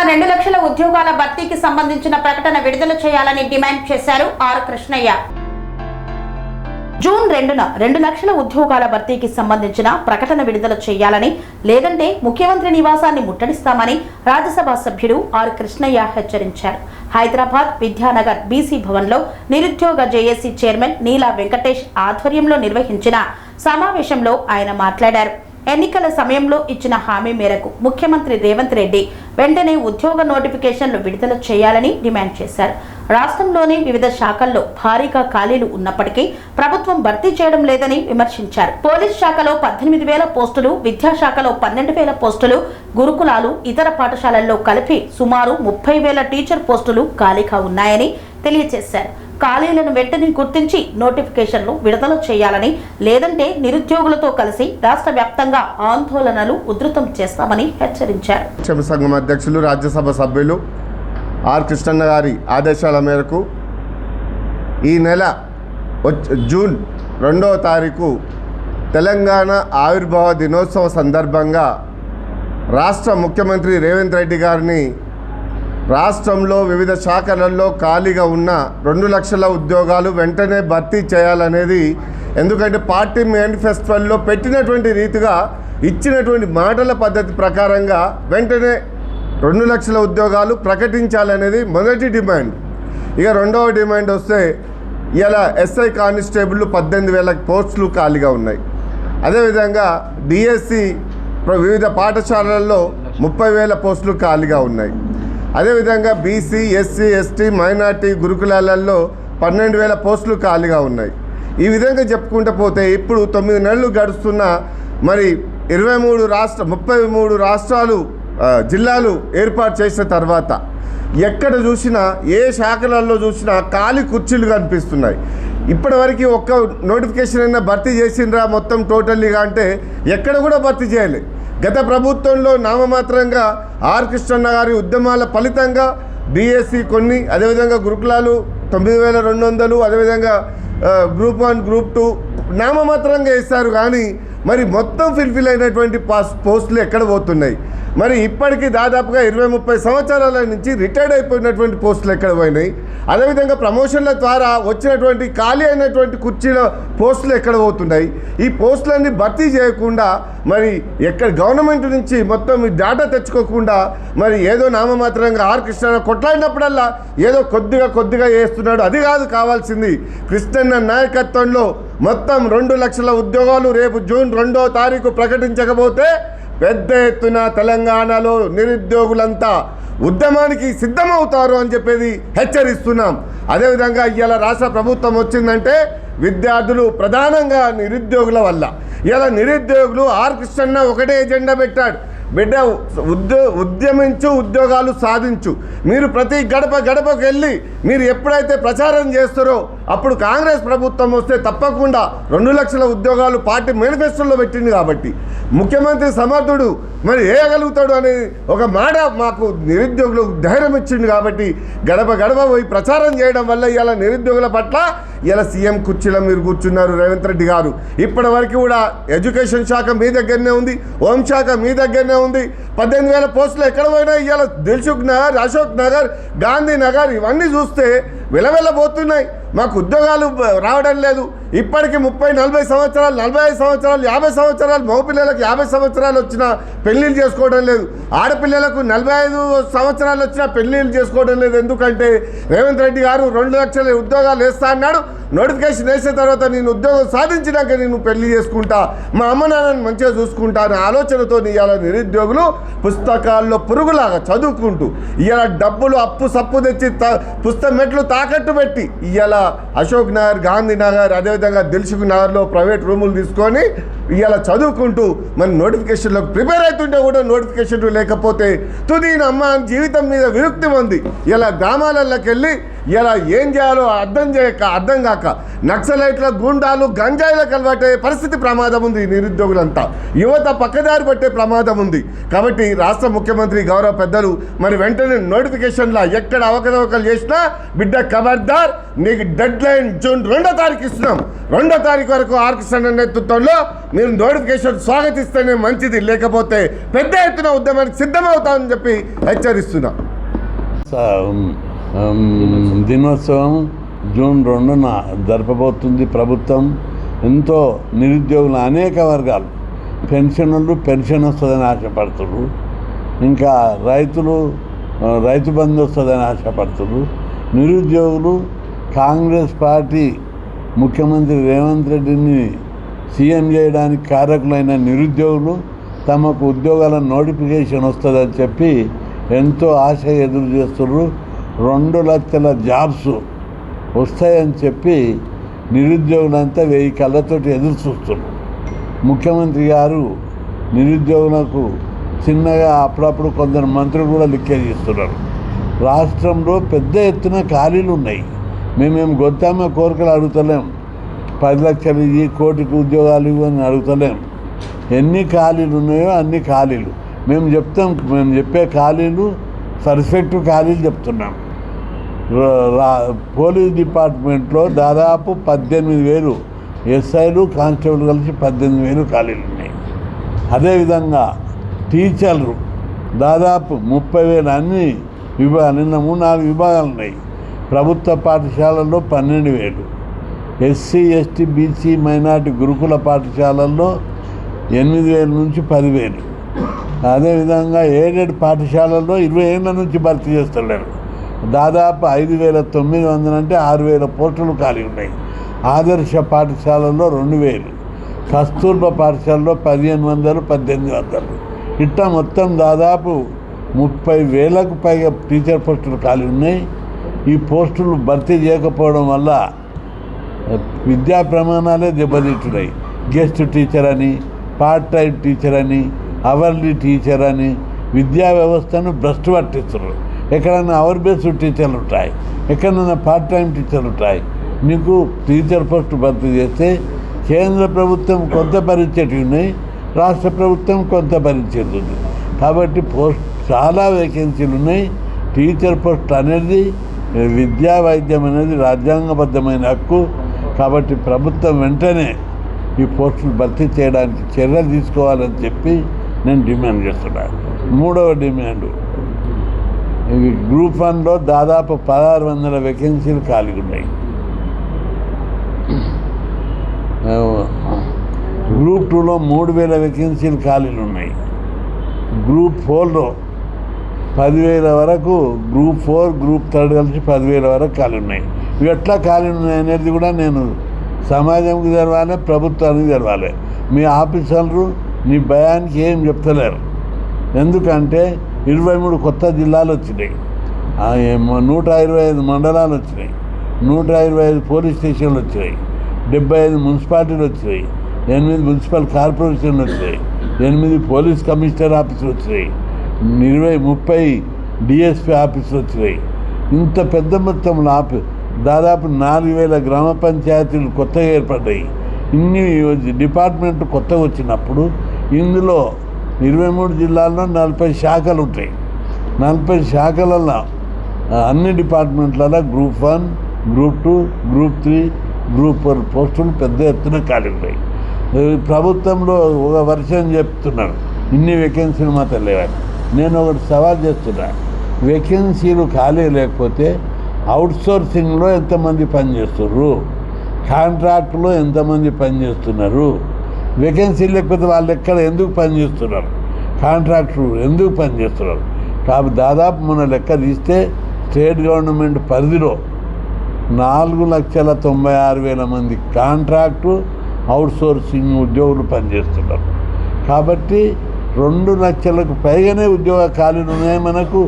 2 లక్షల ఉద్యోగాల భర్తీకి సంబంధించిన ప్రకటన విడుదల చేయాలని డిమాండ్ చేశారు ఆర్ కృష్ణయ్య. జూన్ 2న 2 లక్షల ఉద్యోగాల భర్తీకి సంబంధించిన ప్రకటన విడుదల చేయాలని, లేదంటే ముఖ్యమంత్రి నివాసాన్ని ముట్టడిస్తామని రాజ్యసభ సభ్యుడు ఆర్ కృష్ణయ్య హెచ్చరించారు. హైదరాబాద్ విద్యానగర్ బీసీ భవన్లో నిరుద్యోగ జేఏసీ చైర్మన్ నీలా వెంకటేష్ ఆధ్వర్యంలో నిర్వహించిన సమావేశంలో ఆయన మాట్లాడారు. ఎన్నికల సమయంలో ఇచ్చిన హామీ మేరకు ముఖ్యమంత్రి రేవంత్ రెడ్డి వెంటనే ఉద్యోగ నోటిఫికేషన్లు విడుదల చేయాలని డిమాండ్ చేశారు. రాష్ట్రంలోని వివిధ శాఖల్లో భారీగా ఖాళీలు ఉన్నప్పటికీ ప్రభుత్వం భర్తీ చేయడం లేదని విమర్శించారు. పోలీస్ శాఖలో 18,000 పోస్టులు, విద్యాశాఖలో 12,000 పోస్టులు, గురుకులాలు, ఇతర పాఠశాలల్లో కలిపి సుమారు 30,000 టీచర్ పోస్టులు ఖాళీగా ఉన్నాయని తెలియజేశారు. ఖాళీలను వెంటనే గుర్తించి నోటిఫికేషన్లు విడుదల చేయాలని, లేదంటే నిరుద్యోగులతో కలిసి రాష్ట్ర వ్యాప్తంగా ఆందోళనలు ఉధృతం చేస్తామని హెచ్చరించారు. సంఘం అధ్యక్షులు రాజ్యసభ సభ్యులు ఆర్ కృష్ణయ్య గారి ఆదేశాల మేరకు ఈ నెల జూన్ 2వ తారీఖు తెలంగాణ ఆవిర్భావ దినోత్సవ సందర్భంగా రాష్ట్ర ముఖ్యమంత్రి రేవంత్ రెడ్డి గారిని రాష్ట్రంలో వివిధ శాఖలలో ఖాళీగా ఉన్న 2 లక్షల ఉద్యోగాలు వెంటనే భర్తీ చేయాలనేది, ఎందుకంటే పార్టీ మేనిఫెస్టోలో పెట్టినటువంటి రీతిగా ఇచ్చినటువంటి మాటల పద్ధతి ప్రకారంగా వెంటనే 2 లక్షల ఉద్యోగాలు ప్రకటించాలనేది మొదటి డిమాండ్. ఇక రెండవ డిమాండ్ వస్తే ఇలా ఎస్ఐ కానిస్టేబుల్ 18,000 పోస్టులు ఖాళీగా ఉన్నాయి. అదేవిధంగా డిఎస్సి వివిధ పాఠశాలల్లో 30,000 పోస్టులు ఖాళీగా ఉన్నాయి. అదేవిధంగా బీసీ, ఎస్సీ, ఎస్టీ, మైనార్టీ గురుకులాలలో 12,000 పోస్టులు ఖాళీగా ఉన్నాయి. ఈ విధంగా చెప్పుకుంటూ పోతే ఇప్పుడు 9 నెలలు గడుస్తున్న మరి 33 రాష్ట్రాలు జిల్లాలు ఏర్పాటు చేసిన తర్వాత ఎక్కడ చూసినా ఏ శాఖలలో చూసినా ఖాళీ కుర్చీలు కనిపిస్తున్నాయి. ఇప్పటివరకు ఒక్క నోటిఫికేషన్ అయినా భర్తీ చేసిండ్రా మొత్తం టోటల్లీగా అంటే ఎక్కడ కూడా భర్తీ చేయలేదు. గత ప్రభుత్వంలో నామమాత్రంగా ఆర్ కృష్ణయ్య గారి ఉద్యమాల ఫలితంగా డిఎస్సి కొన్ని, అదేవిధంగా గురుకులాలు 9,200, అదేవిధంగా గ్రూప్ 1, గ్రూప్ 2 నామమాత్రంగా ఇస్తారు. కానీ మరి మొత్తం ఫిల్ఫిల్ అయినటువంటి పోస్టులు ఎక్కడ పోతున్నాయి? మరి ఇప్పటికీ దాదాపుగా 20-30 సంవత్సరాల నుంచి రిటైర్డ్ అయిపోయినటువంటి పోస్టులు ఎక్కడ పోయినాయి? అదేవిధంగా ప్రమోషన్ల ద్వారా వచ్చినటువంటి ఖాళీ అయినటువంటి కుర్చీల పోస్టులు ఎక్కడ పోతున్నాయి? ఈ పోస్టులన్నీ భర్తీ చేయకుండా మరి ఎక్కడ గవర్నమెంట్ నుంచి మొత్తం ఈ డేటా తెచ్చుకోకుండా మరి ఏదో నామమాత్రంగా ఆర్ కృష్ణయ్య కొట్లాడినప్పుడల్లా ఏదో కొద్దిగా చేస్తున్నాడు. అది కాదు కావాల్సింది. కృష్ణయ్య నాయకత్వంలో మొత్తం 2 లక్షల ఉద్యోగాలు రేపు జూన్ 2వ తారీఖు ప్రకటించకపోతే పెద్ద ఎత్తున తెలంగాణలో నిరుద్యోగులంతా ఉద్యమానికి సిద్ధమవుతారు అని చెప్పేది హెచ్చరిస్తున్నాం. అదేవిధంగా ఇవాళ రాష్ట్ర ప్రభుత్వం వచ్చిందంటే విద్యార్థులు ప్రధానంగా నిరుద్యోగుల వల్ల. ఇలా నిరుద్యోగులు ఆర్ కృష్ణయ్య ఒకటే ఎజెండా పెట్టాడు, బిడ్డ ఉద్యమించు, ఉద్యోగాలు సాధించు. మీరు ప్రతి గడపకు వెళ్ళి మీరు ఎప్పుడైతే ప్రచారం చేస్తారో అప్పుడు కాంగ్రెస్ ప్రభుత్వం వస్తే తప్పకుండా 2 లక్షల ఉద్యోగాలు పార్టీ మేనిఫెస్టోలో పెట్టింది. కాబట్టి ముఖ్యమంత్రి సమర్థుడు, మరి వేయగలుగుతాడు అనే ఒక మాట మాకు నిరుద్యోగులకు ధైర్యం ఇచ్చింది. కాబట్టి గడప పోయి ప్రచారం చేయడం వల్ల ఇలా నిరుద్యోగుల పట్ల ఇలా సీఎం కుర్చీలో మీరు కూర్చున్నారు రేవంత్ రెడ్డి గారు. ఇప్పటి వరకు కూడా ఎడ్యుకేషన్ శాఖ మీ దగ్గరనే ఉంది, హోంశాఖ మీ దగ్గరనే ఉంది. 18,000 పోస్టులు ఎక్కడ పోయినా ఇవాళ దిల్సుఖ్ నగర్, అశోక్ నగర్, గాంధీ నగర్ ఇవన్నీ చూస్తే వెలవెలబోతున్నాయి. మాకు ఉద్యోగాలు రావడం లేదు. ఇప్పటికీ 30-40 సంవత్సరాలు, 45 సంవత్సరాలు, 50 సంవత్సరాలు మగపిల్లలకు 50 సంవత్సరాలు వచ్చినా పెళ్ళిళ్ళు చేసుకోవడం లేదు. ఆడపిల్లలకు 45 సంవత్సరాలు వచ్చినా పెళ్ళిళ్ళు చేసుకోవడం లేదు. ఎందుకంటే రేవంత్ రెడ్డి గారు 2 లక్షల ఉద్యోగాలు వేస్తా అన్నాడు. నోటిఫికేషన్ వేసిన తర్వాత నేను ఉద్యోగం సాధించినాక నేను పెళ్లి చేసుకుంటా, మా అమ్మ నాన్నని మంచిగా చూసుకుంటా అనే ఆలోచనతో ఇవాళ నిరుద్యోగులు పుస్తకాల్లో పురుగులాగా చదువుకుంటూ ఇవాళ డబ్బులు అప్పు సప్పు తెచ్చి పుస్తక మెట్లు తాకట్టు పెట్టి ఇవాళ అశోక్ నగర్, గాంధీ నగర్, అదేవిధంగా దిల్సుఖ్ నగర్లో ప్రైవేట్ రూములు తీసుకొని ఇవాళ చదువుకుంటూ మన నోటిఫికేషన్లకు ప్రిపేర్ అవుతుంటే కూడా నోటిఫికేషన్ లేకపోతే తుదీన అమ్మ జీవితం మీద విరుక్తి ఉంది. ఇలా గ్రామాలలోకి వెళ్ళి ఇలా ఏం చేయాలో అర్థం కాక నక్సలైట్ల గూండాలు గంజాయిలకు అలవాటయ్యే పరిస్థితి ప్రమాదం ఉంది. నిరుద్యోగులంతా యువత పక్కదారి పట్టే ప్రమాదం ఉంది. కాబట్టి రాష్ట్ర ముఖ్యమంత్రి గౌరవ పెద్దలు మరి వెంటనే నోటిఫికేషన్లో ఎక్కడ అవకతవకలు చేసినా బిడ్డ ఖబర్దార్, నీకు డెడ్ లైన్ జూన్ 2వ తారీఖు ఇస్తున్నాం. 2వ తారీఖు వరకు ఆర్ కృష్ణ నేతృత్వంలో మీరు నోటిఫికేషన్ స్వాగతిస్తేనే మంచిది, లేకపోతే పెద్ద ఎత్తున ఉద్యమానికి సిద్ధమవుతామని చెప్పి హెచ్చరిస్తున్నా. దినోత్సవం జూన్ 2న జరపబోతుంది ప్రభుత్వం. ఎంతో నిరుద్యోగులు అనేక వర్గాలు పెన్షన్ వస్తుందని ఆశపడుతున్నారు. ఇంకా రైతు బంధు వస్తుందని ఆశపడుతున్నారు. నిరుద్యోగులు కాంగ్రెస్ పార్టీ ముఖ్యమంత్రి రేవంత్ రెడ్డిని సీఎం చేయడానికి కారకులైన నిరుద్యోగులు తమకు ఉద్యోగాల నోటిఫికేషన్ వస్తుందని చెప్పి ఎంతో ఆశ ఎదురు చేస్తున్నారు. 2 లక్షల జాబ్స్ వస్తాయని చెప్పి నిరుద్యోగులంతా 1000 కళ్ళతోటి ఎదురు చూస్తున్నారు. ముఖ్యమంత్రి గారు నిరుద్యోగులకు చిన్నగా అప్పుడప్పుడు కొందరు మంత్రులు కూడా లిక్కేస్తున్నారు. రాష్ట్రంలో పెద్ద ఎత్తున ఖాళీలు ఉన్నాయి. మేమేం గొత్తమ్మ కోరికలు అడుగుతలేం, 10 లక్షలు ఇవి, కోటికి ఉద్యోగాలు ఇవి అని అడుగుతలేం. ఎన్ని ఖాళీలు ఉన్నాయో అన్ని ఖాళీలు మేము చెప్పే ఖాళీలు పర్ఫెక్ట్ ఖాళీలు చెప్తున్నాం. పోలీస్ డిపార్ట్మెంట్లో దాదాపు 18,000 ఎస్ఐలు కానిస్టేబుల్ కలిసి 18,000 ఖాళీలు ఉన్నాయి. అదేవిధంగా టీచర్లు దాదాపు 30,000 అన్ని విభాగాలు, నిన్న 3-4 విభాగాలు ఉన్నాయి. ప్రభుత్వ పాఠశాలల్లో 12,000, ఎస్సీ ఎస్టీ బీసీ మైనార్టీ గురుకుల పాఠశాలల్లో 8,000 నుంచి 10,000. అదేవిధంగా ఎయిడెడ్ పాఠశాలల్లో 20 ఏళ్ళ నుంచి భర్తీ చేస్తున్నారు. దాదాపు 5,900 అంటే 6,000 పోస్టులు ఖాళీ ఉన్నాయి. ఆదర్శ పాఠశాలల్లో 2,000, కస్తూర్బా పాఠశాలలో 1,500, 1,800. ఇట్లా మొత్తం దాదాపు 30,000కు పైగా టీచర్ పోస్టులు ఖాళీ ఉన్నాయి. ఈ పోస్టులు భర్తీ చేయకపోవడం వల్ల విద్యా ప్రమాణాలే దెబ్బతింటున్నాయి. గెస్ట్ టీచర్ అని, పార్ట్ టైం టీచర్ అని, అవర్లీ టీచర్ అని విద్యా వ్యవస్థను భ్రష్టు పట్టిస్తున్నారు. ఎక్కడైనా అవర్ బేస్డ్ టీచర్లు ఉంటాయి, ఎక్కడైనా పార్ట్ టైం టీచర్లు ఉంటాయి. నీకు టీచర్ పోస్ట్ భర్తీ చేస్తే కేంద్ర ప్రభుత్వం కొంత భరించేటివి ఉన్నాయి, రాష్ట్ర ప్రభుత్వం కొంత భరించేది ఉంది. కాబట్టి చాలా వేకెన్సీలు ఉన్నాయి. టీచర్ పోస్ట్ అనేది విద్యా వైద్యం అనేది రాజ్యాంగబద్ధమైన హక్కు. కాబట్టి ప్రభుత్వం వెంటనే ఈ పోస్టులు భర్తీ చేయడానికి చర్యలు తీసుకోవాలని చెప్పి నేను డిమాండ్ చేస్తున్నాను. 3వ డిమాండ్, గ్రూప్ 1లో దాదాపు 1,600 వేకెన్సీలు ఖాళీ ఉన్నాయి. గ్రూప్ 2లో 3,000 వేకెన్సీలు ఖాళీలు ఉన్నాయి. గ్రూప్ 4లో 10,000 వరకు, గ్రూప్ 4 గ్రూప్ 3 కలిసి 10,000 వరకు ఖాళీ ఉన్నాయి. ఇవి ఎట్లా ఖాళీ ఉన్నాయి అనేది కూడా నేను సమాజంకి తెలవాలి, ప్రభుత్వానికి తెలవాలి. మీ ఆఫీసర్లు నీ భయానికి ఏం చెప్తలేరు. ఎందుకంటే 23 కొత్త జిల్లాలు వచ్చినాయి, 125 మండలాలు వచ్చినాయి, 125 పోలీస్ స్టేషన్లు వచ్చినాయి, 75 మున్సిపాలిటీలు వచ్చినాయి, 8 మున్సిపల్ కార్పొరేషన్లు వచ్చినాయి, 8 పోలీస్ కమిషనర్ ఆఫీసులు వచ్చినాయి, 30 డిఎస్పీ ఆఫీసులు వచ్చినాయి. ఇంత పెద్ద మొత్తంలో దాదాపు 4,000 గ్రామ పంచాయతీలు కొత్తగా ఏర్పడ్డాయి. ఇన్ని డిపార్ట్మెంట్లు కొత్తగా వచ్చినప్పుడు ఇందులో 23 జిల్లాల్లో 40 శాఖలు ఉంటాయి. 40 శాఖలలో అన్ని డిపార్ట్మెంట్లలో గ్రూప్ 1, గ్రూప్ 2, గ్రూప్ 3, గ్రూప్ 4 పోస్టులు పెద్ద ఎత్తున ఖాళీ ఉన్నాయి. ప్రభుత్వంలో ఒక వర్షం చెప్తున్నారు ఇన్ని వేకెన్సీలు మాత్రం లేవని. నేను ఒకటి సవాల్ చేస్తున్నా, వేకెన్సీలు ఖాళీ లేకపోతే అవుట్సోర్సింగ్లో ఎంతమంది పనిచేస్తున్నారు, కాంట్రాక్టులో ఎంతమంది పనిచేస్తున్నారు? వేకెన్సీ లేకపోతే వాళ్ళు ఎక్కడ ఎందుకు పనిచేస్తున్నారు, కాంట్రాక్టులు ఎందుకు పనిచేస్తున్నారు? కాబట్టి దాదాపు మన లెక్క తీస్తే స్టేట్ గవర్నమెంట్ పరిధిలో 4,96,000 మంది కాంట్రాక్టు అవుట్సోర్సింగ్ ఉద్యోగులు పనిచేస్తున్నారు. కాబట్టి 2 లక్షలకు పైగానే ఉద్యోగ ఖాళీలు ఉన్నాయి. మనకు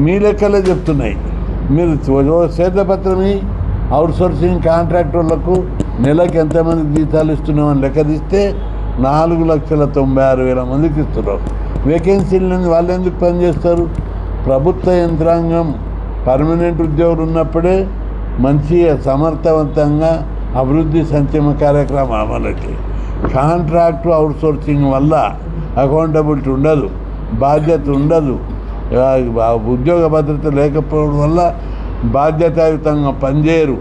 మీ లెక్కలే చెప్తున్నాయి. మీరు శ్వేతపత్రమి అవుట్సోర్సింగ్ కాంట్రాక్టర్లకు నెలకు ఎంతమంది జీతాలు ఇస్తున్నామని లెక్క తీస్తే 4,96,000 మందికి ఇస్తున్నారు. వేకెన్సీలు వాళ్ళు ఎందుకు పనిచేస్తారు? ప్రభుత్వ యంత్రాంగం పర్మనెంట్ ఉద్యోగులు ఉన్నప్పుడే మంచిగా సమర్థవంతంగా అభివృద్ధి సంక్షేమ కార్యక్రమం అమలుకి. కాంట్రాక్టు అవుట్సోర్సింగ్ వల్ల అకౌంటబిలిటీ ఉండదు, బాధ్యత ఉండదు, ఉద్యోగ భద్రత లేకపోవడం వల్ల బాధ్యతాయుతంగా పనిచేయరు.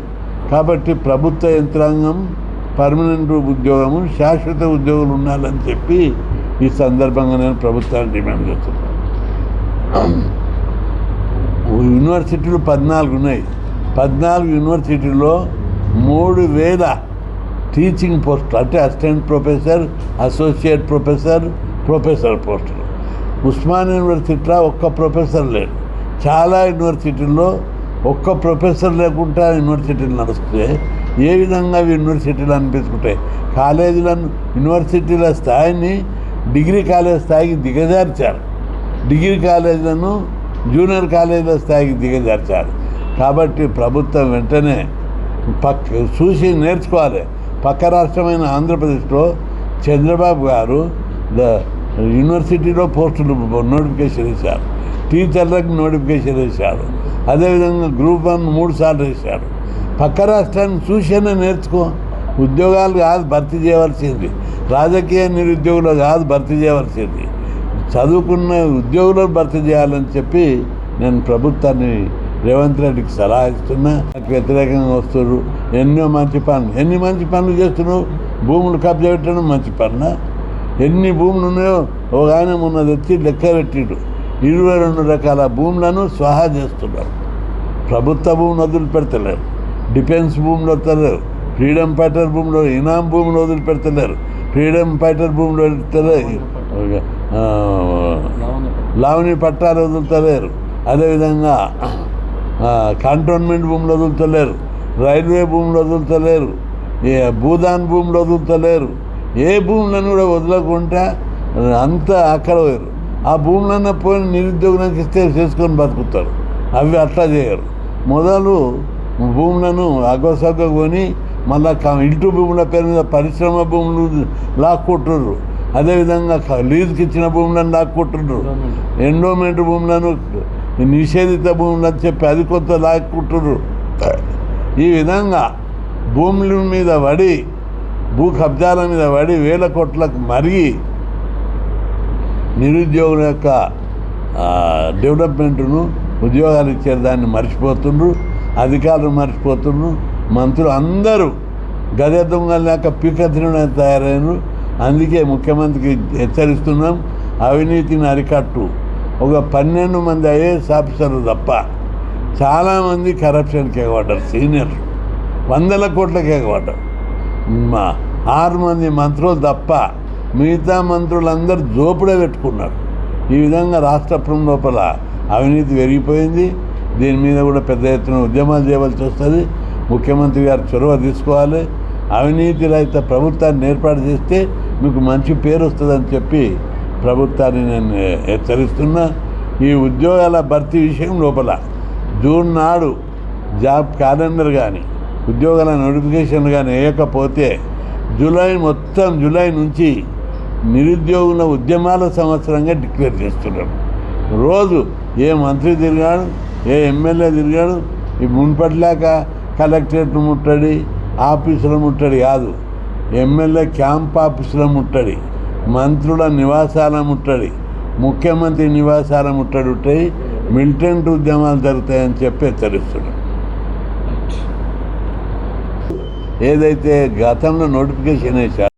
కాబట్టి ప్రభుత్వ యంత్రాంగం పర్మనెంట్ ఉద్యోగము, శాశ్వత ఉద్యోగులు ఉండాలని చెప్పి ఈ సందర్భంగా నేను ప్రభుత్వాన్ని డిమాండ్ చేస్తున్నాను. యూనివర్సిటీలు 14 ఉన్నాయి. 14 యూనివర్సిటీల్లో 3000 టీచింగ్ పోస్టులు, అంటే assistant professor, associate professor, professor పోస్టులు. ఉస్మానియా యూనివర్సిటీలో ఒక్క ప్రొఫెసర్ లేడు. చాలా యూనివర్సిటీల్లో ఒక్క ప్రొఫెసర్ లేకుండా యూనివర్సిటీలు నడుస్తే ఏ విధంగా యూనివర్సిటీలు అనిపించుకుంటాయి? కాలేజీలను, యూనివర్సిటీల స్థాయిని డిగ్రీ కాలేజ్ స్థాయికి దిగజార్చారు. డిగ్రీ కాలేజీలను జూనియర్ కాలేజీల స్థాయికి దిగజార్చారు. కాబట్టి ప్రభుత్వం వెంటనే చూసి నేర్చుకోవాలి. పక్క రాష్ట్రమైన ఆంధ్రప్రదేశ్లో చంద్రబాబు గారు యూనివర్సిటీలో పోస్టులు నోటిఫికేషన్ వేశారు, టీచర్లకు నోటిఫికేషన్ వేశారు, అదేవిధంగా గ్రూప్ 1 3 సార్లు వేశారు. పక్క రాష్ట్రాన్ని చూసేనే నేర్చుకో. ఉద్యోగాలు కాదు భర్తీ చేయవలసింది, రాజకీయ నిరుద్యోగులు కాదు భర్తీ చేయవలసింది, చదువుకున్న ఉద్యోగులను భర్తీ చేయాలని చెప్పి నేను ప్రభుత్వాన్ని రేవంత్ రెడ్డికి సలహా ఇస్తున్నా. నాకు వ్యతిరేకంగా వస్తున్నారు. ఎన్నో మంచి పనులు చేస్తున్నావు. భూములు కబ్జా పెట్టడం మంచి పనులా? ఎన్ని భూములు ఉన్నాయో ఒక ఆయన మొన్న తెచ్చి లెక్క పెట్టిడు. 22 రకాల భూములను స్వాహా చేస్తున్నారు. ప్రభుత్వ భూములు వదిలిపెడతలేరు, డిఫెన్స్ భూములు వదలలేరు, ఫ్రీడమ్ ఫైటర్ భూములు, ఇనాం భూములు వదిలిపెడతలేరు, ఫ్రీడమ్ ఫైటర్ భూములు వదిలితలేరు, లావణి పట్టాలు వదులుతలేరు, అదేవిధంగా కంటోన్మెంట్ భూములు వదులుతలేరు, రైల్వే భూములు వదులుతలేరు, భూదాన్ భూములు వదులుతలేరు. ఏ భూములను కూడా వదలకుండా అంతా అక్కడ పోయారు. ఆ భూములన్న పోయిన నిరుద్యోగులకు ఇస్తే చేసుకొని బతుకుతారు. అవి అట్లా చేయరు. మొదలు భూములను అగోసగ్గా కొని మళ్ళా ఇంటి భూముల పేరు మీద పరిశ్రమ భూములు లాక్కుంటుర్రు. అదేవిధంగా లీజుకి ఇచ్చిన భూములను లాక్కుంటుర్రు. ఎండోమెంట్ భూములను, నిషేధిత భూములు అని చెప్పి అది కొంత లాక్కుంటుర్రు. ఈ విధంగా భూముల మీద పడి, భూ కబ్జాల మీద పడి 1000 కోట్లకు మరిగి నిరుద్యోగుల యొక్క డెవలప్మెంట్ను, ఉద్యోగాలు ఇచ్చే దాన్ని మర్చిపోతుండ్రు. అధికారులు మర్చిపోతుండ్రు. మంత్రులు అందరూ గద దొంగలు లేక పీకత్రిన తయారైనరు. అందుకే ముఖ్యమంత్రికి హెచ్చరిస్తున్నాం, అవినీతిని అరికట్టు. ఒక 12 మంది ఐఏఎస్ ఆఫీసర్లు తప్ప చాలామంది కరప్షన్కి ఎగబడ్డారు. సీనియర్లు 100 కోట్లకి ఎగబడ్డారు. 6 మంది మంత్రులు తప్ప మిగతా మంత్రులందరూ జోపుడే పెట్టుకున్నారు. ఈ విధంగా రాష్ట్రం లోపల అవినీతి పెరిగిపోయింది. దీని మీద కూడా పెద్ద ఎత్తున ఉద్యమాలు చేయవలసి వస్తుంది. ముఖ్యమంత్రి గారు చొరవ తీసుకోవాలి. అవినీతి రహిత ప్రభుత్వాన్ని ఏర్పాటు చేస్తే మీకు మంచి పేరు వస్తుందని చెప్పి ప్రభుత్వాన్ని నేను హెచ్చరిస్తున్నా. ఈ ఉద్యోగాల భర్తీ విషయం లోపల జూన్ నాడు జాబ్ క్యాలెండర్ కానీ ఉద్యోగాల నోటిఫికేషన్ కానీ వేయకపోతే జూలై నుంచి నిరుద్యోగుల ఉద్యమాల సంవత్సరంగా డిక్లేర్ చేస్తున్నాడు. రోజు ఏ మంత్రి తిరిగాడు, ఏ ఎమ్మెల్యే తిరిగాడు. ఈ మున్పట్లాక కలెక్టరేట్ ముట్టడి, ఆఫీసుల ముట్టడి కాదు, ఎమ్మెల్యే క్యాంప్ ఆఫీసుల ముట్టడి, మంత్రుల నివాసాల ముట్టడి, ముఖ్యమంత్రి నివాసాల ముట్టడి ఉంటాయి. మిలిటెంట్ ఉద్యమాలు జరుగుతాయని చెప్పి హెచ్చరిస్తున్నాడు. ఏదైతే గతంలో నోటిఫికేషన్ వేశారు,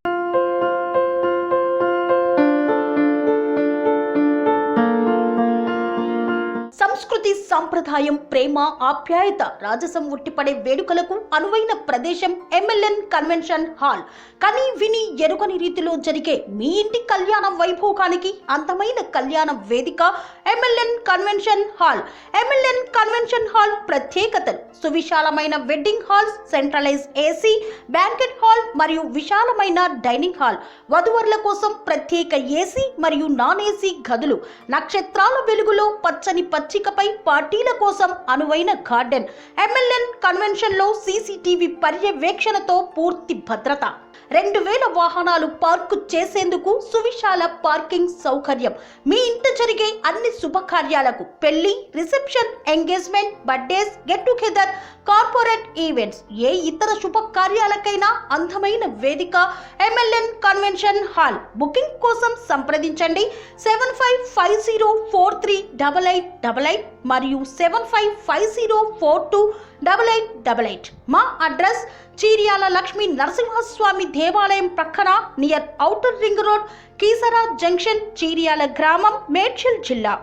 సంస్కృతి, సంప్రదాయం, ప్రేమ, ఆప్యాయత, రాజసం ఉట్టిపడే వేడుకలకు అనువైన ప్రదేశం MLN కన్వెన్షన్ హాల్. కని విని ఎరుగని రీతిలో జరిగే మీ ఇంటి కళ్యాణ వైభోగానికి అందమైన కళ్యాణ వేదిక MLN convention hall. MLN convention hall ప్రత్యేకతలు: సువిశాలమైన wedding halls, centralise AC banquet hall మరియు విశాలమైన డైనింగ్ హాల్, వధువరుల కోసం ప్రత్యేక AC మరియు నాన్ AC గదులు, నక్షత్రాల వెలుగులో పచ్చని పచ్చికపై పార్టీల కోసం అనువైన గార్డెన్. MLN కన్వెన్షన్ లో CCTV పర్యవేక్షణతో పూర్తి భద్రత. 2000 వాహనాలు పార్కు చేసేందుకు సువిశాల పార్కింగ్ సౌకర్యం. మీ ఇంట జరిగే అన్ని శుభకార్యాలకు, పెళ్లి, reception, engagement, birthdays, get together, corporate events, ఏ ఇతర శుభకార్యాలకైనా అందమైన వేదిక MLN కన్వెన్షన్ హాల్. బుకింగ్ కోసం సంప్రదించండి 7550438888 మరియు 7550428888. మా అడ్రస్ చీర్యాల లక్ష్మీ నరసింహస్వామి దేవాలయం ప్రక్కన, near outer ring road, Keesara junction, Cheeryal గ్రామం, మేడ్చల్ జిల్లా.